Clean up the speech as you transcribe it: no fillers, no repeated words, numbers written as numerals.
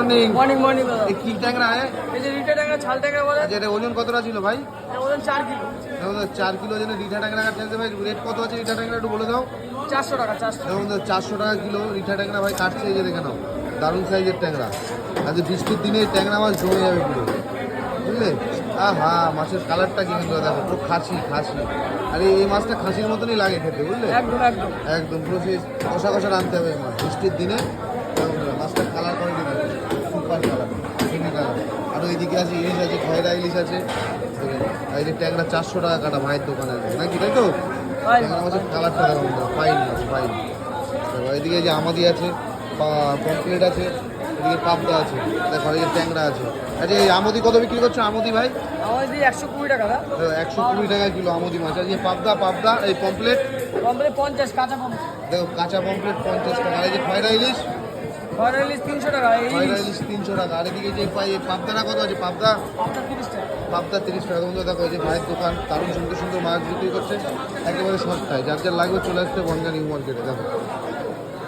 Morning. Morning morning দাদা। এই কি ট্যাংরা এই যে রিটা ট্যাংরা ছাল ট্যাংরা বলে। আচ্ছা, এটা ওজন কতটা ছিল ভাই? ওজন 4 কিলো। 4 কিলো ওজনের রিঠা ট্যাংরা কাটছে ভাই। রেট কত আছে রিঠা ট্যাংরা একটু বলে দাও। 400 টাকা 400। দেখুন 400 টাকা কিলো রিঠা ট্যাংরা ভাই কাটছে। এই যে দেখে নাও, দারুণ সাইজের ট্যাংরা। আজকে বৃষ্টির দিনে ট্যাংরা মাছ জমে যাবে পুরো, বুঝলে? আহা, মাছের কালারটা কি সুন্দর দেখো, পুরো খাসি খাসি। আরে এই মাছটা খাসির মতনই লাগে খেতে, বুঝলে? একদম একদম একদম পুরো সেই কষা কষা রাঁধতে হবে মাছ বৃষ্টির দিনে। মাছটার কালার কোয়ালিটি দেখো, সুপার কালার, সেমি কালার। আর ওইদিকে আছে ইলিশ আছে, খয়রা ইলিশ আছে। আর এই যে ট্যাংরা 400 টাকা কাটা ভাইয়ের দোকানে আছে নাকি, তাই তো? ট্যাংরা মাছের কালারটা দেখো, ফাইন মাছ, ফাইন। দেখো এইদিকে যে আমাদি আছে, পমপ্লেট আছে, এদিকে পাবদা আছে, দেখো এই যে ট্যাংরা আছে। আচ্ছা, এই আমদি কত বিক্রি করছো আমদি ভাই? আমাদের 120 টাকা দাদা। 120 টাকা কিলো আমদি মাছ। আর এই পাবদা এই পমপ্লেট কমপ্লিট 50 কাঁচা পমপ্লেট। দেখো, কাঁচা পমপ্লেট 50 টাকা। আর এই যে খয়রা ইলিশ, খয়রা ইলিশ 300 টাকা। এই খয়রা ইলিশ 300 টাকা। আর এদিকে যে পাবদাটা কত আছে? পাবদা 30 টাকা। 30 টাকা। বন্ধু দেখো, এই যে ভাইয়ের দোকান, দারুণ সুন্দর সুন্দর মাছ বিক্রি করছে একেবারে সস্তায়। যার যার লাগবে চলে আসতে বনগা নিউ মার্কেটে। দেখো